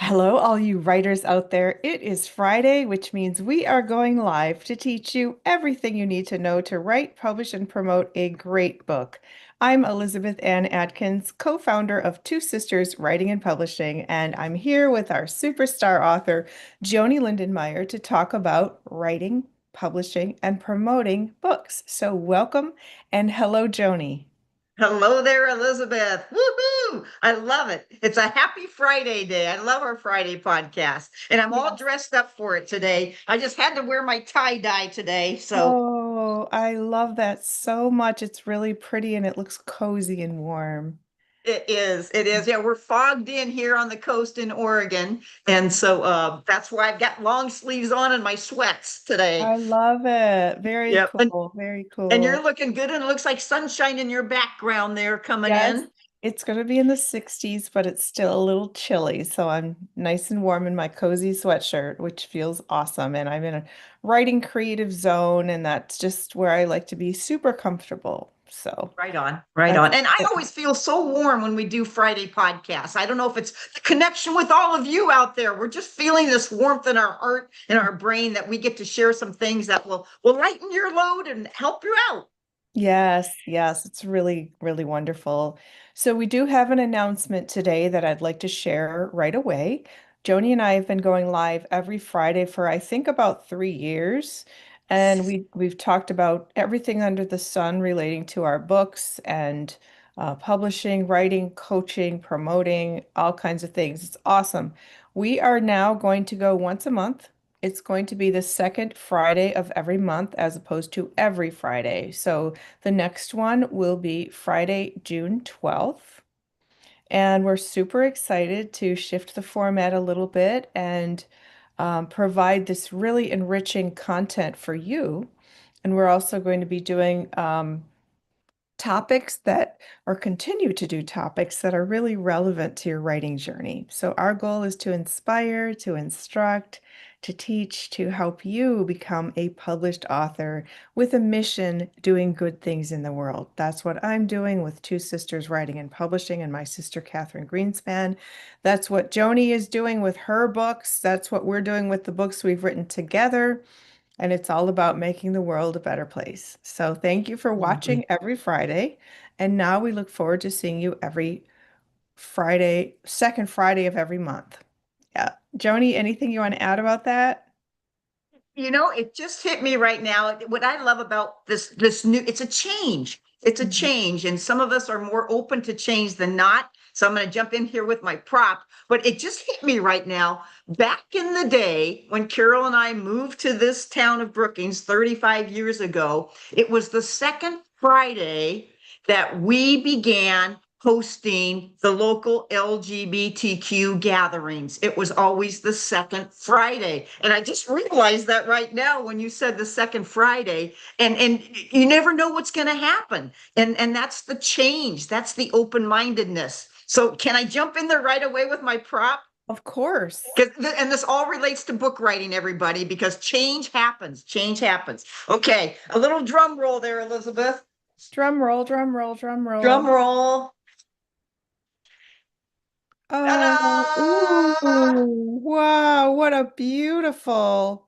Hello, all you writers out there. It is Friday, which means we are going live to teach you everything you need to know to write, publish, and promote a great book. I'm Elizabeth Ann Atkins, co-founder of Two Sisters Writing and Publishing, and I'm here with our superstar author, Joanie Lindenmeyer, to talk about writing, publishing, and promoting books. So welcome and hello, Joanie. Hello there, Elizabeth. Woohoo! I love it. It's a happy Friday day. I love our Friday podcast. And I'm all Yes. dressed up for it today. I just had to wear my tie-dye today. So Oh, I love that so much. It's really pretty and it looks cozy and warm. it is. It is. Yeah, we're fogged in here on the coast in Oregon. And so that's why I've got long sleeves on and my sweats today. I love it. Very Yep. And, cool. Very and you're cool. looking good, and it looks like sunshine in your background there coming Yes, in. it's going to be in the 60s, but it's still a little chilly. So I'm nice and warm in my cozy sweatshirt, which feels awesome. And I'm in a writing creative zone, and that's just where I like to be super comfortable. So Right on, right that's on. And I always feel so warm when we do Friday podcasts. I don't know if it's the connection with all of you out there. We're just feeling this warmth in our heart and our brain that we get to share some things that will lighten your load and help you out. Yes, yes, it's really, really wonderful. So we do have an announcement today that I'd like to share right away. Joni and I have been going live every Friday for I think about 3 years, and we've talked about everything under the sun relating to our books and publishing, writing, coaching, promoting, all kinds of things. It's awesome. We are now going to go once a month. It's going to be the second Friday of every month as opposed to every Friday. So the next one will be Friday, June 12th. And we're super excited to shift the format a little bit and provide this really enriching content for you. And we're also going to be doing topics that, or continue to do topics that are really relevant to your writing journey. So our goal is to inspire, to instruct, to teach, to help you become a published author with a mission doing good things in the world. That's what I'm doing with Two Sisters Writing and Publishing and my sister Catherine Greenspan. That's what Joni is doing with her books. That's what we're doing with the books we've written together. And it's all about making the world a better place. So thank you for watching Lovely. every Friday. And now we look forward to seeing you every Friday, second Friday of every month. Yeah. Joni, anything you want to add about that? You know, it just hit me right now. What I love about this new, it's a change. It's a Mhm. change, and some of us are more open to change than not. So I'm going to jump in here with my prop, but it just hit me right now. Back in the day when Carol and I moved to this town of Brookings 35 years ago, it was the second Friday that we began hosting the local LGBTQ gatherings. It was always the second Friday. And I just realized that right now when you said the second Friday, and you never know what's going to happen. And that's the change. That's the open-mindedness. So can I jump in there right away with my prop? Of course. Because and this all relates to book writing, everybody, because change happens. Change happens. Okay, a little drum roll there, Elizabeth. Drum roll, drum roll, drum Drum roll. roll. Oh, Ta-da! ooh, wow, what a beautiful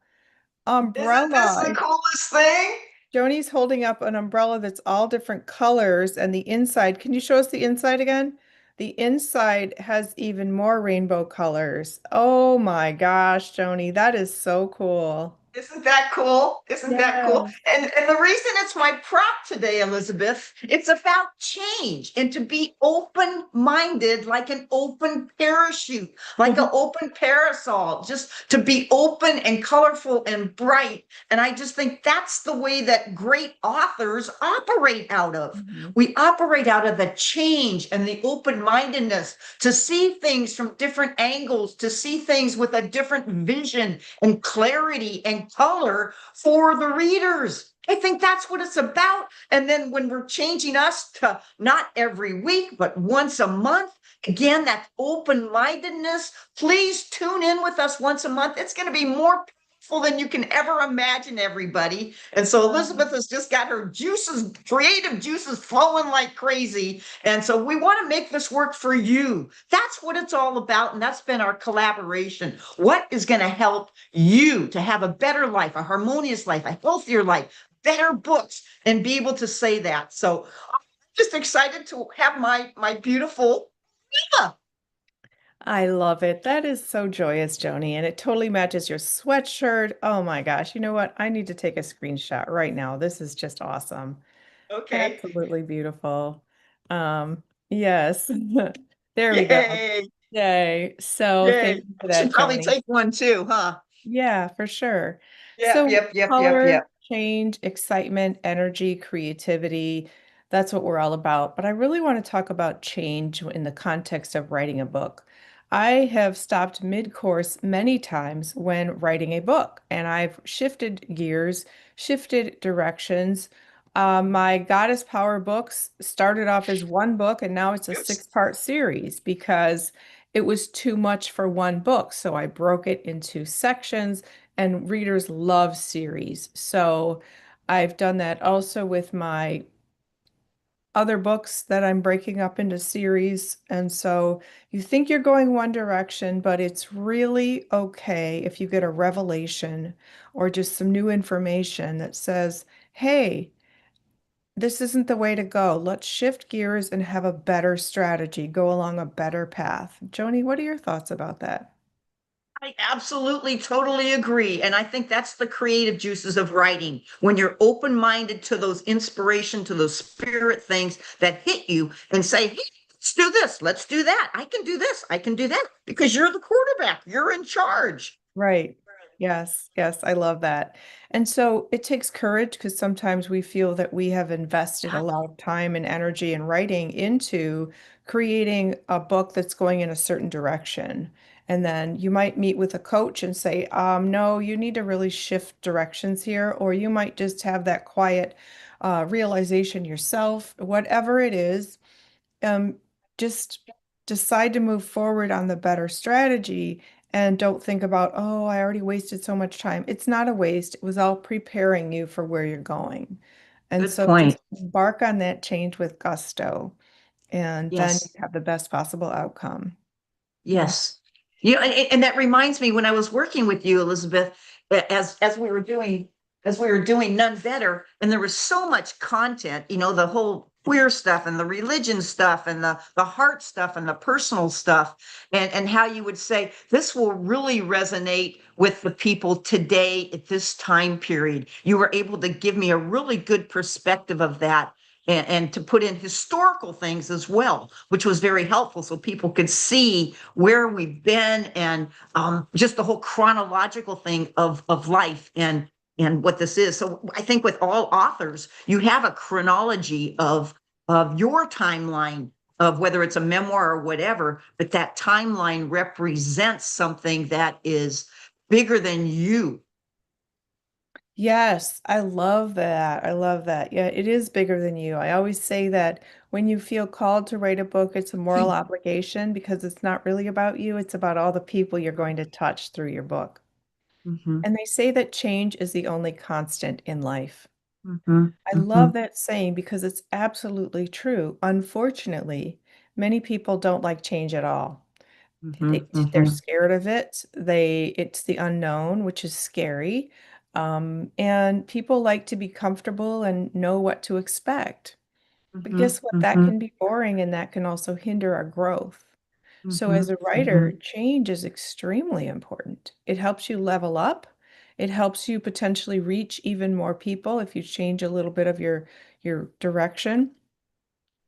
Isn't this the umbrella. coolest thing? Joni's holding up an umbrella that's all different colors, and the inside, can you show us the inside again? The inside has even more rainbow colors. Oh my gosh, Joni, that is so cool. Isn't that cool? Isn't that cool? Yes. And the reason it's my prop today, Elizabeth, it's about change and to be open-minded like an open parachute, like an open parasol, just to be open and colorful and bright. And I just think that's the way that great authors operate out of. Mhm. We operate out of the change and the open-mindedness to see things from different angles, to see things with a different vision and clarity and color for the readers. I think that's what it's about. And then when we're changing us to not every week, but once a month, again, that open mindedness, please tune in with us once a month. It's going to be more successful than you can ever imagine, everybody. And so Elizabeth has just got her juices, creative juices flowing like crazy. And so we want to make this work for you. That's what it's all about. And that's been our collaboration. What is going to help you to have a better life, a harmonious life, a healthier life, better books, and be able to say that. So I'm just excited to have my beautiful Eva. I love it. That is so joyous, Joni, and it totally matches your sweatshirt. Oh my gosh. You know what? I need to take a screenshot right now. This is just awesome. Okay. Absolutely beautiful. Yes. There we go. Yay. Yay. So Yay. thank you for I should that, probably Joni. take one too, huh? Yeah, for sure. Yep, So yep, yep, yep, color, yep. change, excitement, energy, creativity, that's what we're all about. But I really want to talk about change in the context of writing a book. I have stopped mid-course many times when writing a book, and I've shifted gears, shifted directions. My Goddess Power books started off as one book, and now it's a Oops. six-part series because it was too much for one book. So I broke it into sections, and readers love series. So I've done that also with my other books that I'm breaking up into series. And so you think you're going one direction, but it's really okay if you get a revelation or just some new information that says, hey, this isn't the way to go. Let's shift gears and have a better strategy, go along a better path. Joni, what are your thoughts about that? I absolutely totally agree. And I think that's the creative juices of writing. When you're open-minded to those inspiration, to those spirit things that hit you and say, hey, let's do this, let's do that. I can do this, I can do that. Because you're the quarterback, you're in charge. Right. Yes, yes, I love that. And so it takes courage because sometimes we feel that we have invested a lot of time and energy and writing into creating a book that's going in a certain direction. And then you might meet with a coach and say, no, you need to really shift directions here, or you might just have that quiet realization yourself, whatever it is, um, just decide to move forward on the better strategy and don't think about, oh, I already wasted so much time. It's not a waste. It was all preparing you for where you're going. And Good so point. just embark on that change with gusto, and then you Yes. have the best possible outcome. Yeah. Yes. And that reminds me when I was working with you, Elizabeth, as we were doing None Better, and there was so much content, the whole queer stuff and the religion stuff and the heart stuff and the personal stuff, and how you would say this will really resonate with the people today at this time period. You were able to give me a really good perspective of that and to put in historical things as well, which was very helpful so people could see where we've been and just the whole chronological thing of life and what this is. So I think with all authors, you have a chronology of your timeline of whether it's a memoir or whatever, but that timeline represents something that is bigger than you. Yes, I love that. I love that. Yeah, it is bigger than you. I always say that when you feel called to write a book, it's a moral obligation because it's not really about you, it's about all the people you're going to touch through your book. Mhm, And they say that change is the only constant in life. mhm, I love mhm, that saying because it's absolutely true. Unfortunately, many people don't like change at all. mhm, They're mhm, scared of it. It's the unknown, which is scary. And people like to be comfortable and know what to expect. But mhm, guess what? That mhm, can be boring and that can also hinder our growth. So, as mhm, a writer, mhm. change is extremely important. It helps you level up. It helps you potentially reach even more people if you change a little bit of your direction.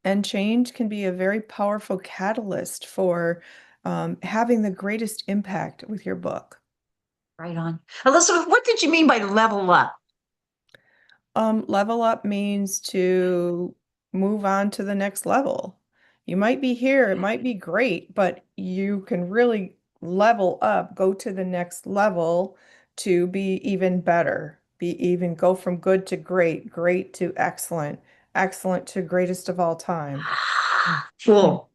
And change can be a very powerful catalyst for having the greatest impact with your book. Right on. Elizabeth, what did you mean by level up? Level up means to move on to the next level. You might be here, it might be great, but you can really level up, go to the next level to be even better, be even go from good to great, great to excellent, excellent to greatest of all time. Yeah. Cool,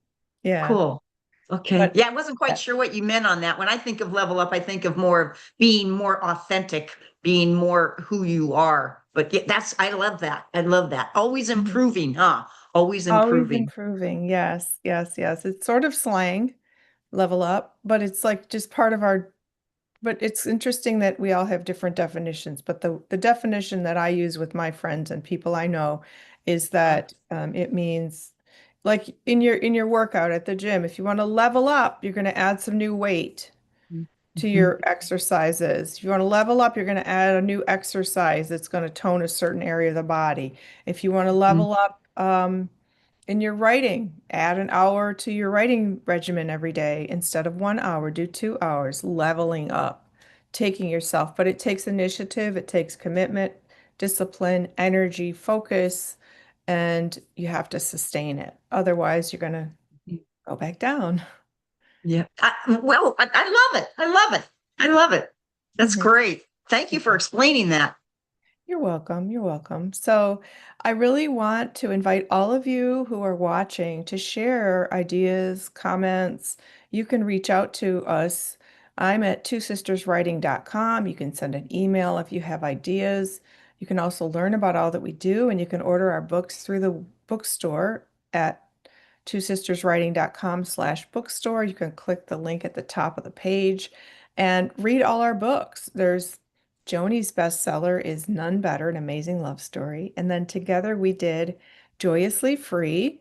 Yeah. cool. Okay. But Yeah, I wasn't quite sure what you meant on that. When I think of level up, I think of more of being more authentic, being more who you are. But yeah, I love that. I love that. Always Mhm. improving, huh? Always Always improving. improving. Yes, yes, yes. It's sort of slang, level up, but it's like just part of our, but it's interesting that we all have different definitions. But the definition that I use with my friends and people I know is that it means like in your workout at the gym, if you want to level up, you're going to add some new weight to Mhm. your exercises. If you want to level up, you're going to add a new exercise that's going to tone a certain area of the body. If you want to Mhm. level up, in your writing, add an hour to your writing regimen every day. Instead of 1 hour, do 2 hours, leveling up, taking yourself. But it takes initiative, it takes commitment, discipline, energy, focus, and you have to sustain it. Otherwise, you're going to go back down. Yeah. I love it. I love it. I love it. That's Mhm. great. Thank you for Yeah. explaining that. You're welcome. You're welcome. So, I really want to invite all of you who are watching to share ideas, comments. You can reach out to us. I'm at twosisterswriting.com. You can send an email if you have ideas. You can also learn about all that we do, and you can order our books through the bookstore at twosisterswriting.com/bookstore. You can click the link at the top of the page and read all our books. There's Joanie's bestseller is None Better, an amazing love story. And then together we did Joyously Free,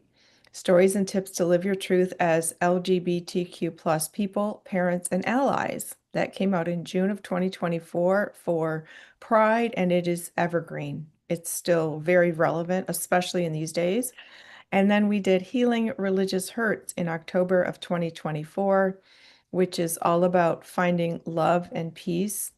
Stories and Tips to Live Your Truth as LGBTQ plus people, parents, and allies. That came out in June of 2024 for Pride, and it is evergreen. It's still very relevant, especially in these days. And then we did Healing Religious Hurts in October of 2024, which is all about finding love and peace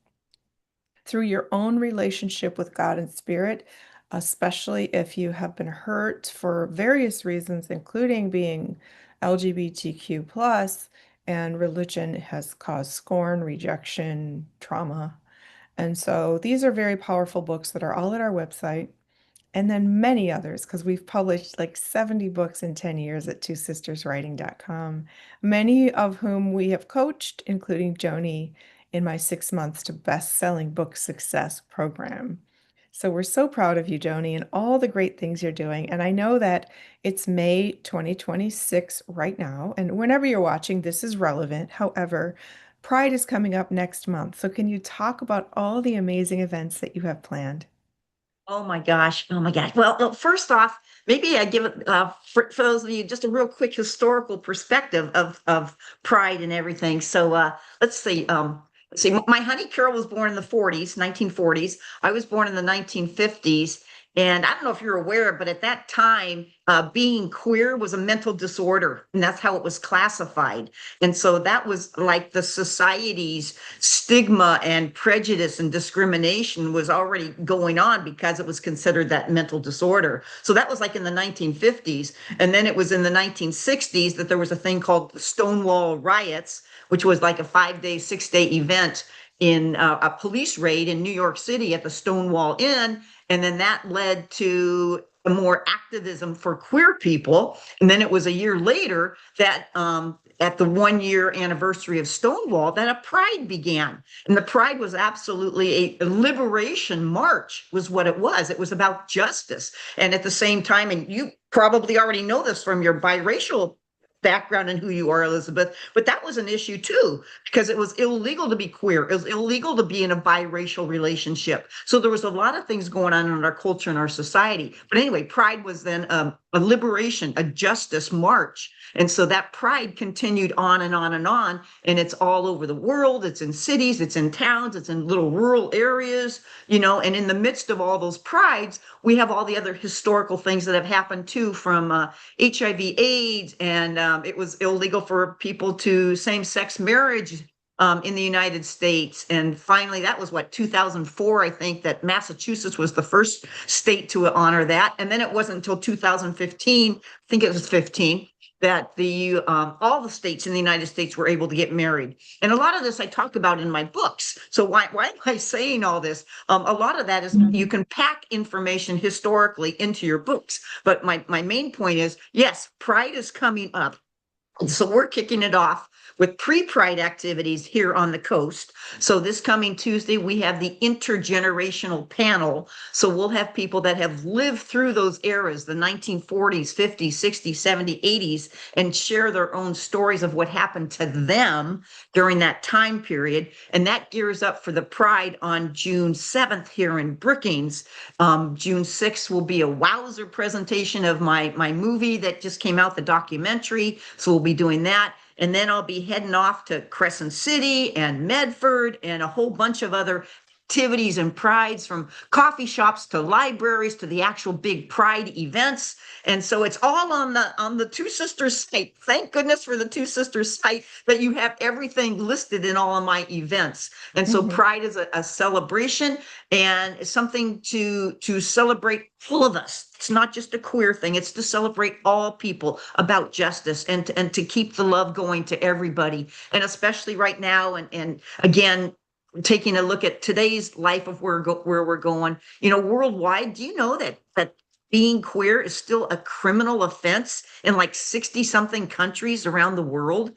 through your own relationship with God and Spirit, especially if you have been hurt for various reasons, including being LGBTQ plus, and religion has caused scorn, rejection, trauma. And so these are very powerful books that are all at our website and then many others because we've published like 70 books in 10 years at twosisterswriting.com, many of whom we have coached, including Joanie in my 6 months to best-selling book success program. So we're so proud of you, Joanie, and all the great things you're doing. And I know that it's May 2026 right now, and whenever you're watching, this is relevant. However, Pride is coming up next month. So can you talk about all the amazing events that you have planned? Oh my gosh. Oh my gosh. Well, first off, maybe I give it for those of you just a real quick historical perspective of pride and everything. So let's see. Let's see. My honey Carol was born in the 40s, 1940s. I was born in the 1950s. And I don't know if you're aware, but at that time, being queer was a mental disorder, and that's how it was classified. And so that was like the society's stigma and prejudice and discrimination was already going on because it was considered that mental disorder. So that was like in the 1950s. And then it was in the 1960s that there was a thing called the Stonewall riots, which was like a 5 day, 6 day event in a police raid in New York City at the Stonewall Inn. And then that led to more activism for queer people. And then it was a year later that at the 1 year anniversary of Stonewall, that a pride began. And the pride was absolutely a liberation march, was what it was. It was about justice. And at the same time, and you probably already know this from your biracial background and who you are, Elizabeth, but that was an issue too, because it was illegal to be queer. It was illegal to be in a biracial relationship. So there was a lot of things going on in our culture and our society. But anyway, Pride was then a liberation, a justice march. And so that pride continued on and on and on. And it's all over the world. It's in cities, it's in towns, it's in little rural areas, and in the midst of all those prides, we have all the other historical things that have happened too, from HIV, AIDS, and it was illegal for people to same-sex marriage in the United States. And finally, that was what, 2004, I think, that Massachusetts was the first state to honor that. And then it wasn't until 2015, I think it was 15, that the all the states in the United States were able to get married. And a lot of this I talk about in my books. So why am I saying all this? A lot of that is you can pack information historically into your books. But my main point is, yes, pride is coming up. So we're kicking it off with pre-Pride activities here on the coast. So this coming Tuesday, we have the intergenerational panel. So we'll have people that have lived through those eras, the 1940s, 50s, 60s, 70s, 80s, and share their own stories of what happened to them during that time period. And that gears up for the Pride on June 7th here in Brookings. June 6th will be a wowzer presentation of my movie that just came out, the documentary. So we'll be doing that. And then I'll be heading off to Crescent City and Medford and a whole bunch of other activities and prides, from coffee shops to libraries to the actual big pride events. And so it's all on the Two Sisters site. Thank goodness for the Two Sisters site that you have everything listed in all of my events. And so Mhm. pride is a celebration and something to celebrate all of us. It's not just a queer thing, it's to celebrate all people, about justice, and to keep the love going to everybody. And especially right now, and again, taking a look at today's life of where we're going, worldwide. Do you know that being queer is still a criminal offense in like 60 something countries around the world?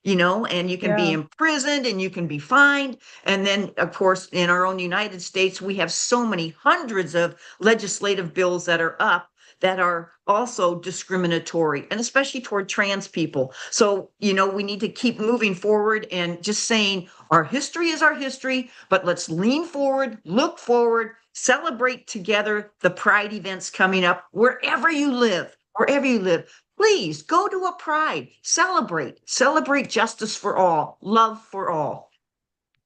And you can be Yeah. imprisoned and you can be fined. And then, of course, in our own United States, we have so many hundreds of legislative bills that are up that are also discriminatory, and especially toward trans people. So, we need to keep moving forward and just saying our history is our history, but let's lean forward, look forward, celebrate together the pride events coming up wherever you live, wherever you live. Please go to a pride, celebrate justice for all, love for all.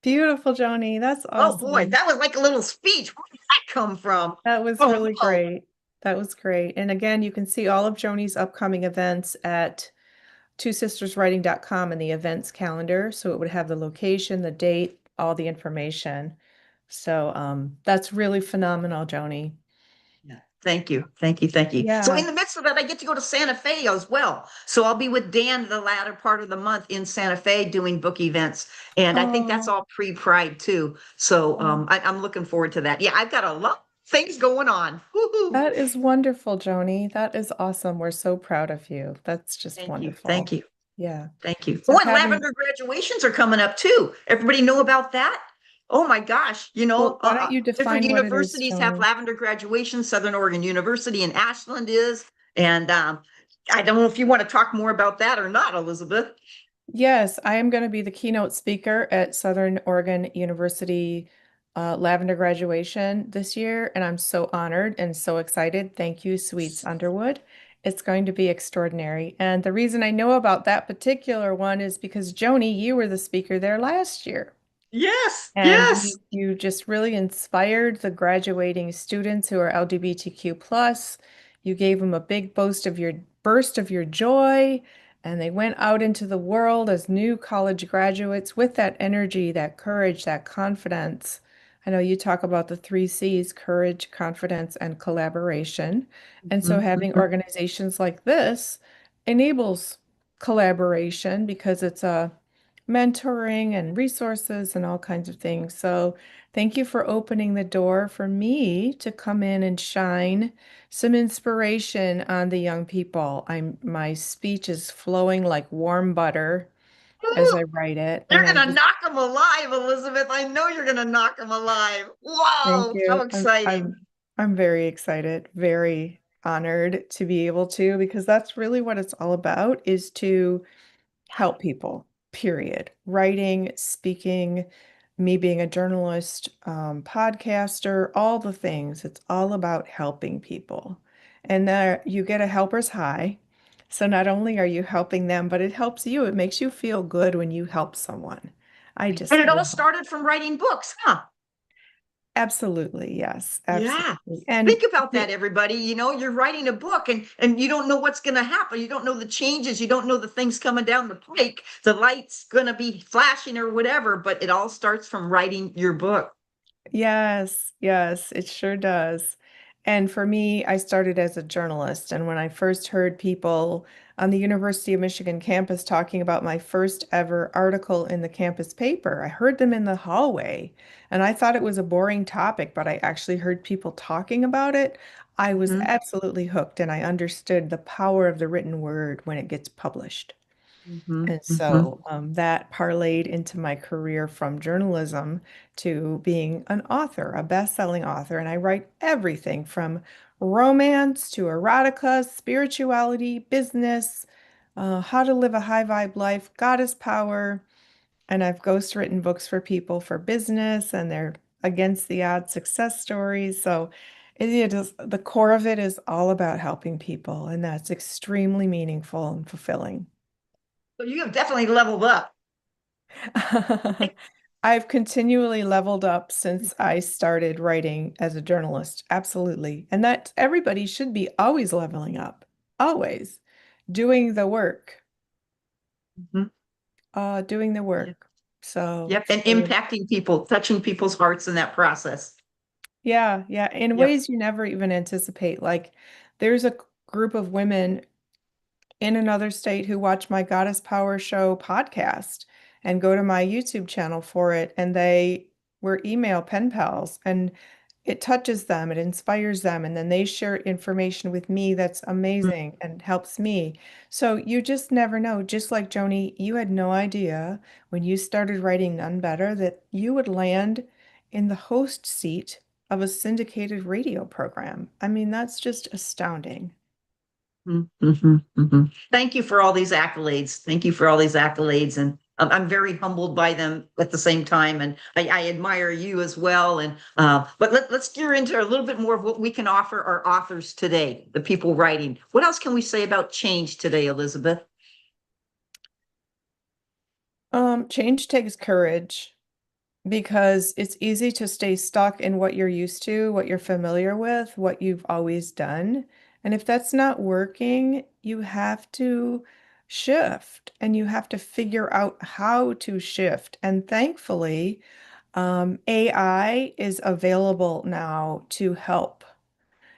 Beautiful, Joanie. That's Oh boy, awesome. that was like a little speech. Where did that come from? That was Oh really no. great. That was great. And again, you can see all of Joni's upcoming events at twosisterswriting.com in the events calendar. So it would have the location, the date, all the information. So that's really phenomenal, Joni. Yeah. Thank you. Thank you. Thank you. So Yeah. in the midst of that, I get to go to Santa Fe as well. So I'll be with Dan the latter part of the month in Santa Fe doing book events. And I think that's Oh, all pre-Pride too. So oh, I'm looking forward to that. Yeah, I've got a lot of things going on. Woo-hoo. that is wonderful, Joni. That is awesome. We're so proud of you. That's just Thank you. Thank wonderful. you. Yeah. Thank you. So Oh, and having, lavender graduations are coming up too. Everybody know about that? Oh my gosh. well, why don't you Different define what it is, universities have Joni? lavender graduation. Southern Oregon University in Ashland is. And I don't know if you want to talk more about that or not, Elizabeth. Yes, I am going to be the keynote speaker at Southern Oregon University Lavender graduation this year, and I'm so honored and so excited. Thank you, Sweets Underwood. It's going to be extraordinary. And the reason I know about that particular one is because Joni, you were the speaker there last year. Yes, And yes. you just really inspired the graduating students who are LGBTQ plus. You gave them a big burst of your joy, and they went out into the world as new college graduates with that energy, that courage, that confidence. I know you talk about the three C's: courage, confidence, and collaboration. And so Mhm, having mhm. organizations like this enables collaboration because it's a mentoring and resources and all kinds of things. So thank you for opening the door for me to come in and shine some inspiration on the young people. My speech is flowing like warm butter as Woo! I write it, You're and I gonna just knock them alive, Elizabeth. I know you're gonna knock them alive. thank Whoa, how you. exciting. I'm very excited, very honored to be able to, because that's really what it's all about, is to help people, period. Writing, speaking, me being a journalist, podcaster, all the things. It's all about helping people. And there you get a helper's high. So not only are you helping them, but it helps you. It makes you feel good when you help someone. I And just it all love it. started from writing books, huh? Absolutely. Yes, Yeah. absolutely. And Think about that, everybody. You're writing a book and you don't know what's going to happen. You don't know the changes. You don't know the things coming down the pike. The light's going to be flashing or whatever, but it all starts from writing your book. yes, yes, it sure does. And for me, I started as a journalist. And when I first heard people on the University of Michigan campus talking about my first ever article in the campus paper, I heard them in the hallway. And I thought it was a boring topic, but I actually heard people talking about it. I was Mhm. absolutely hooked, and I understood the power of the written word when it gets published. Hmm. And Hmm. so that parlayed into my career from journalism to being an author, a best-selling author. And I write everything from romance to erotica, spirituality, business, how to live a high vibe life, goddess power. And I've ghostwritten books for people for business, and they're against the odds success stories. So it is, the core of it is all about helping people, and that's extremely meaningful and fulfilling. So you have definitely leveled up. I've continually leveled up since I started writing as a journalist. Absolutely. And that everybody should be always leveling up, always doing the work, Mhm. doing the Yeah. work. So Yep. And true. impacting people, touching people's hearts in that process. Yeah, yeah, in Yep. ways you never even anticipate. Like there's a group of women in another state who watch my Goddess Power Show podcast and go to my YouTube channel for it. And they were email pen pals, and it touches them, it inspires them. And then they share information with me that's amazing and helps me. So you just never know. Just like Joni, you had no idea when you started writing None Better that you would land in the host seat of a syndicated radio program. I mean, that's just astounding. Mm-hmm. Hmm. Thank you for all these accolades. Thank you for all these accolades. And I'm very humbled by them at the same time. And I admire you as well. And but let's gear into a little bit more of what we can offer our authors today, the people writing. What else can we say about change today, Elizabeth? Change takes courage, because it's easy to stay stuck in what you're used to, what you're familiar with, what you've always done. And if that's not working, you have to shift and you have to figure out how to shift. And thankfully, AI is available now to help.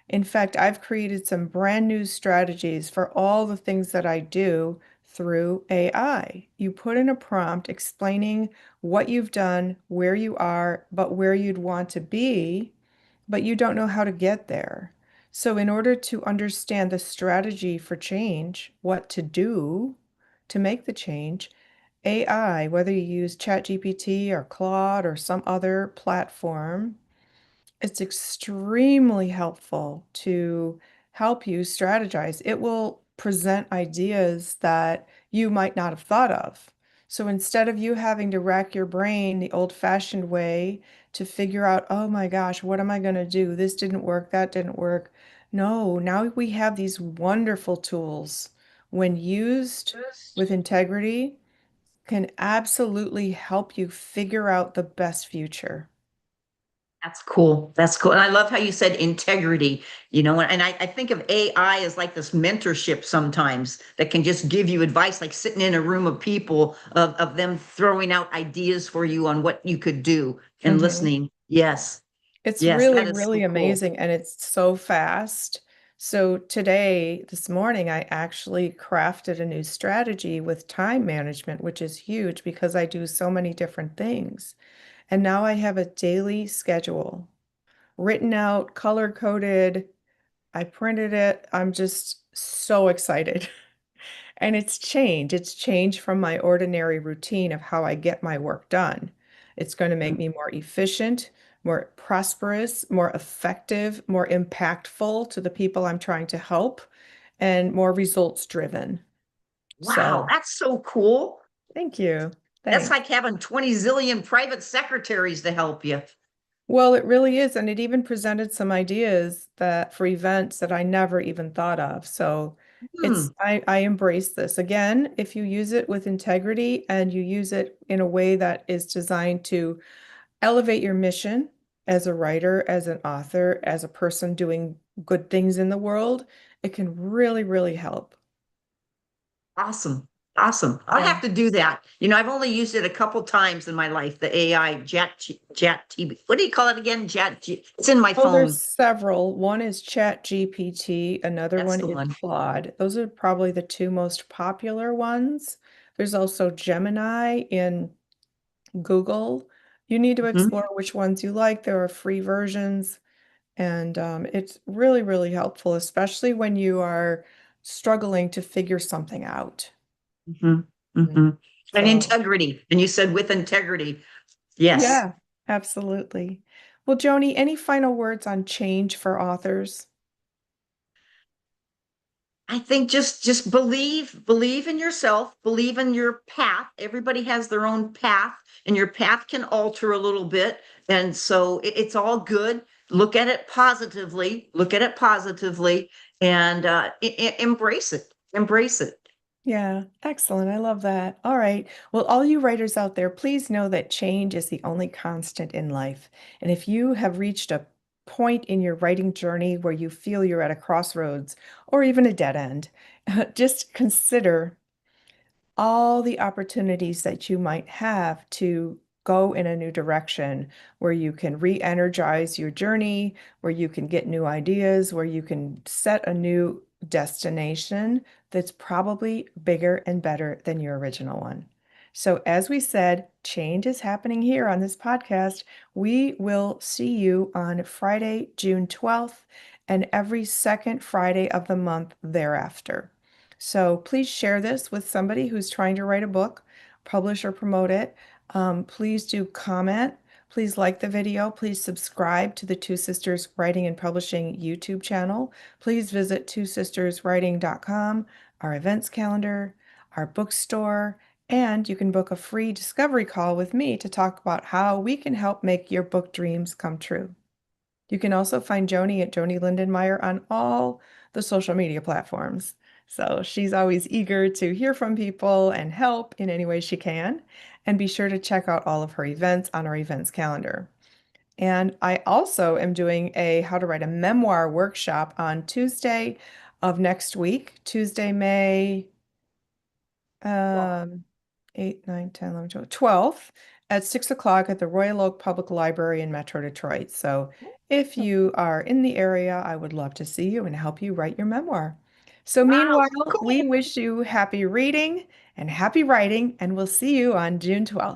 In fact, I've created some brand new strategies for all the things that I do through AI. You put in a prompt explaining what you've done, where you are, but where you'd want to be, but you don't know how to get there. So, in order to understand the strategy for change, what to do to make the change, AI, whether you use ChatGPT or Claude or some other platform, it's extremely helpful to help you strategize. It will present ideas that you might not have thought of. So instead of you having to rack your brain the old-fashioned way to figure out, oh my gosh, what am I going to do? This didn't work, that didn't work. No, now we have these wonderful tools when used with integrity can absolutely help you figure out the best future. That's cool. That's cool. And I love how you said integrity, and I think of AI as like this mentorship sometimes that can just give you advice, like sitting in a room of people, of them throwing out ideas for you on what you could do and Mhm. listening. Yes. It's Yes. really, That is so really cool. amazing, and it's so fast. So today, this morning, I actually crafted a new strategy with time management, which is huge because I do so many different things. And now I have a daily schedule written out, color coded. I printed it. I'm just so excited. And it's change. It's change from my ordinary routine of how I get my work done. It's going to make me more efficient, more prosperous, more effective, more impactful to the people I'm trying to help, and more results driven. Wow, So, that's so cool. thank you. That's Thanks. like having 20 zillion private secretaries to help you. Well, it really is. And it even presented some ideas that for events that I never even thought of. So Hmm. I embrace this. Again, if you use it with integrity and you use it in a way that is designed to elevate your mission as a writer, as an author, as a person doing good things in the world, it can really, really help. Awesome. Awesome. I'll Yeah. have to do that. I've only used it a couple times in my life, the AI Chat TV. What do you call it again? It's in my Oh, there's phone. several. One is Chat GPT, another That's one the is one. Claude. Those are probably the two most popular ones. There's also Gemini in Google. You need to Mhm. explore which ones you like. There are free versions, and it's really, really helpful, especially when you are struggling to figure something out. Mhm. Mm. Mhm. And So, integrity. And you said with integrity. Yes. yeah, absolutely. Well, Joni, any final words on change for authors? I think just believe in yourself, believe in your path. Everybody has their own path, and your path can alter a little bit. And so it's all good. Look at it positively, look at it positively, and embrace it. Embrace it. Yeah, excellent. I love that. All right. Well, all you writers out there, please know that change is the only constant in life. And if you have reached a point in your writing journey where you feel you're at a crossroads or even a dead end, just consider all the opportunities that you might have to go in a new direction where you can re-energize your journey, where you can get new ideas, where you can set a new destination that's probably bigger and better than your original one. So, as we said, change is happening here on this podcast. We will see you on Friday, June 12th, and every second Friday of the month thereafter. So please share this with somebody who's trying to write a book, publish or promote it. Please do comment. Please like the video. Please subscribe to the Two Sisters Writing and Publishing YouTube channel. Please visit twosisterswriting.com, our events calendar, our bookstore, and you can book a free discovery call with me to talk about how we can help make your book dreams come true. You can also find Joanie at Joanie Lindenmeyer on all the social media platforms. So she's always eager to hear from people and help in any way she can. And be sure to check out all of her events on our events calendar. And I also am doing a how to write a memoir workshop on Tuesday of next week, Tuesday, May Well, um, 8, 9, 10, 11, 12, 12th at 6 o'clock at the Royal Oak Public Library in Metro Detroit. So if you are in the area, I would love to see you and help you write your memoir. So wow, meanwhile, we cool. wish you happy reading and happy writing, and we'll see you on June 12th.